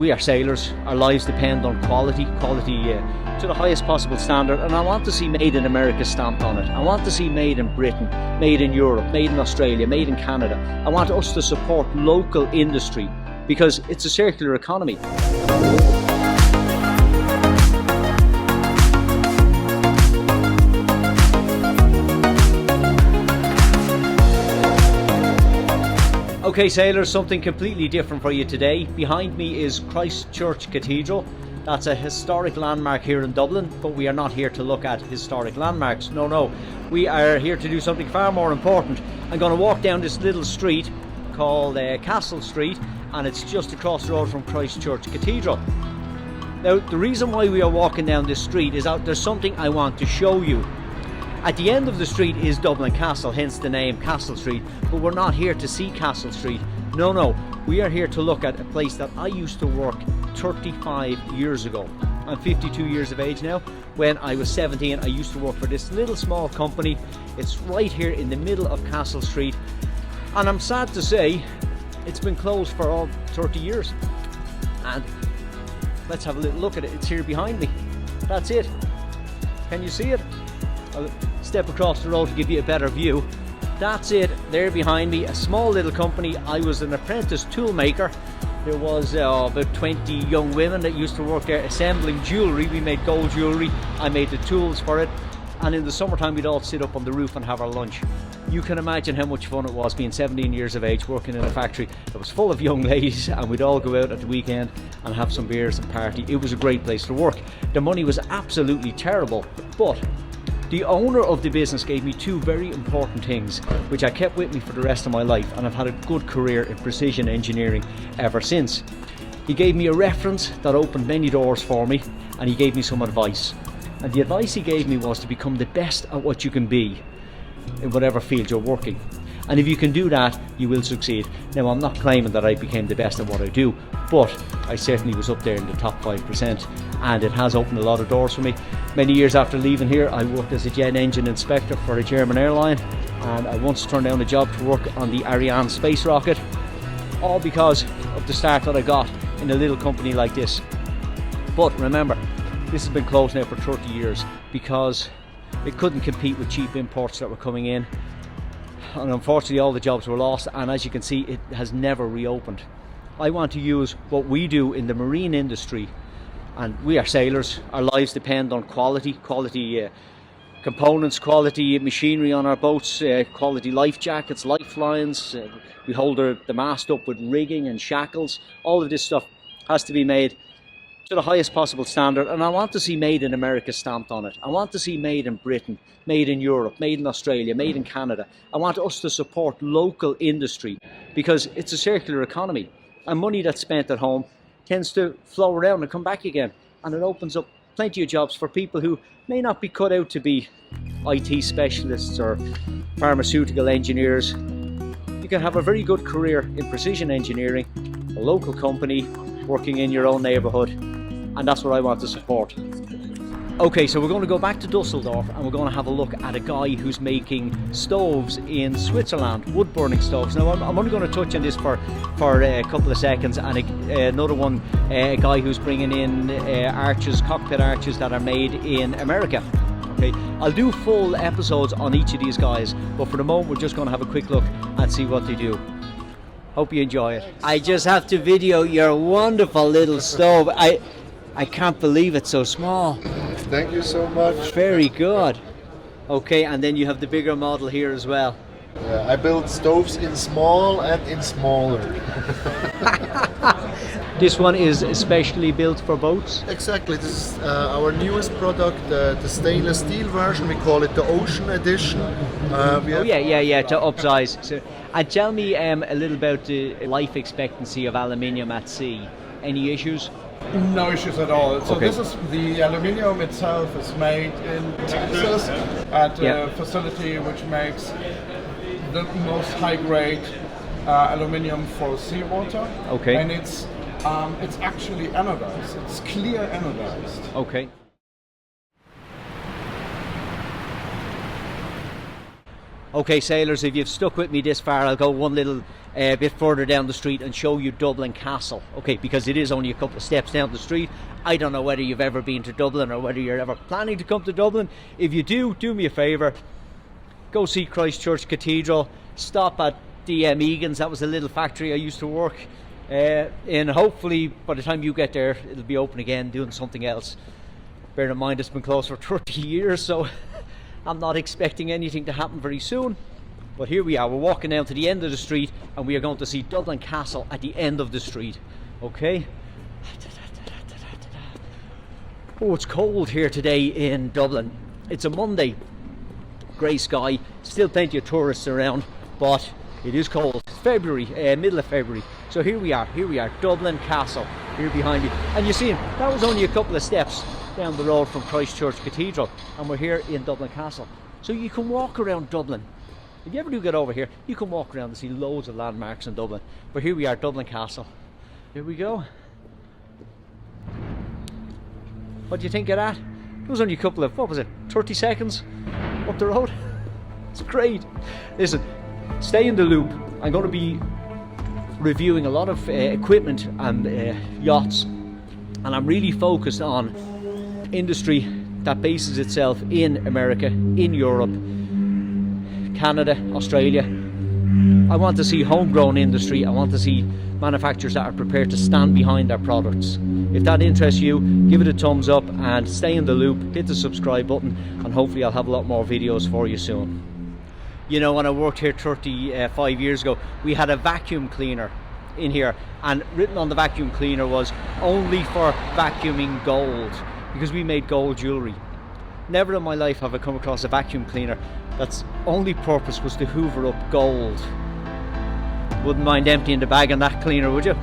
We are sailors, our lives depend on quality to the highest possible standard, and I want to see Made in America stamped on it. I want to see Made in Britain, Made in Europe, Made in Australia, Made in Canada. I want us to support local industry because it's a circular economy. Okay sailors, something completely different for you today. Behind me is Christchurch Cathedral. That's a historic landmark here in Dublin, but we are not here to look at historic landmarks. No. We are here to do something far more important. I'm going to walk down this little street called Castle Street, and it's just across the road from Christchurch Cathedral. Now, the reason why we are walking down this street is that there's something I want to show you. At the end of the street is Dublin Castle, hence the name Castle Street, but we're not here to see Castle Street. No, we are here to look at a place that I used to work 35 years ago. I'm 52 years of age now. When I was 17, I used to work for this little small company. It's right here in the middle of Castle Street, and I'm sad to say it's been closed for all 30 years. And let's have a little look at it. It's here behind me. That's it. Can you see it? I'll step across the road to give you a better view. That's it, there behind me, a small little company. I was an apprentice tool maker. There was about 20 young women that used to work there assembling jewellery. We made gold jewellery, I made the tools for it, and in the summertime we'd all sit up on the roof and have our lunch. You can imagine how much fun it was being 17 years of age working in a factory that was full of young ladies, and we'd all go out at the weekend and have some beers and party. It was a great place to work. The money was absolutely terrible, but the owner of the business gave me two very important things which I kept with me for the rest of my life, and I've had a good career in precision engineering ever since. He gave me a reference that opened many doors for me, and he gave me some advice. And the advice he gave me was to become the best at what you can be in whatever field you're working. And if you can do that, you will succeed. Now, I'm not claiming that I became the best at what I do, but I certainly was up there in the top 5%, and it has opened a lot of doors for me. Many years after leaving here, I worked as a jet engine inspector for a German airline, and I once turned down a job to work on the Ariane space rocket, all because of the start that I got in a little company like this. But remember, this has been closed now for 30 years because it couldn't compete with cheap imports that were coming in. And unfortunately all the jobs were lost, and as you can see, it has never reopened. I want to use what we do in the marine industry, and we are sailors, our lives depend on quality components, quality machinery on our boats, quality life jackets, lifelines. We hold the mast up with rigging and shackles. All of this stuff has to be made to the highest possible standard, and I want to see Made in America stamped on it. I want to see Made in Britain, Made in Europe, Made in Australia, Made in Canada. I want us to support local industry because it's a circular economy, and money that's spent at home tends to flow around and come back again, and it opens up plenty of jobs for people who may not be cut out to be IT specialists or pharmaceutical engineers. You can have a very good career in precision engineering, a local company, working in your own neighbourhood, and that's what I want to support. Okay, so we're going to go back to Dusseldorf, and we're going to have a look at a guy who's making stoves in Switzerland, wood burning stoves. Now I'm only going to touch on this for a couple of seconds, and another one, a guy who's bringing in arches, cockpit arches that are made in America. Okay, I'll do full episodes on each of these guys, but for the moment we're just going to have a quick look and see what they do. Hope you enjoy it. I just have to video your wonderful little stove. I can't believe it's so small. Thank you so much. Very good. Okay, and then you have the bigger model here as well. Yeah, I build stoves in small and in smaller. This one is especially built for boats? Exactly, this is our newest product, the stainless steel version. We call it the Ocean Edition. To upsize. So, and tell me a little about the life expectancy of aluminium at sea. Any issues? No issues at all. So okay. This is the aluminium itself is made in Texas at a facility which makes the most high-grade aluminium for seawater. Okay. And it's actually anodized. It's clear anodized. Okay. Okay, sailors, if you've stuck with me this far, I'll go one little bit further down the street and show you Dublin Castle. Okay, because it is only a couple of steps down the street. I don't know whether you've ever been to Dublin or whether you're ever planning to come to Dublin. If you do me a favour, go see Christchurch Cathedral, stop at the Egan's. That was a little factory I used to work in. Hopefully by the time you get there it'll be open again, doing something else. Bear in mind it's been closed for 30 years, so I'm not expecting anything to happen very soon. But here we are, we're walking down to the end of the street and we are going to see Dublin Castle at the end of the street. Okay. Oh, it's cold here today in Dublin. It's a Monday, grey sky, still plenty of tourists around, but it is cold. It's February, middle of February. So here we are, Dublin Castle, here behind me. And you see, that was only a couple of steps down the road from Christchurch Cathedral, and we're here in Dublin Castle. So you can walk around Dublin. If you ever do get over here, you can walk around and see loads of landmarks in Dublin. But here we are, Dublin Castle. Here we go. What do you think of that? It was only a couple of, 30 seconds up the road. It's great. Listen, stay in the loop. I'm going to be reviewing a lot of equipment and yachts, and I'm really focused on industry that bases itself in America, in Europe, Canada, Australia. I want to see homegrown industry. I want to see manufacturers that are prepared to stand behind their products. If that interests you, give it a thumbs up and stay in the loop, hit the subscribe button, and hopefully I'll have a lot more videos for you soon. You know, when I worked here 35 years ago, we had a vacuum cleaner in here, and written on the vacuum cleaner was only for vacuuming gold, because we made gold jewellery. Never in my life have I come across a vacuum cleaner that's only purpose was to hoover up gold. Wouldn't mind emptying the bag on that cleaner, would you?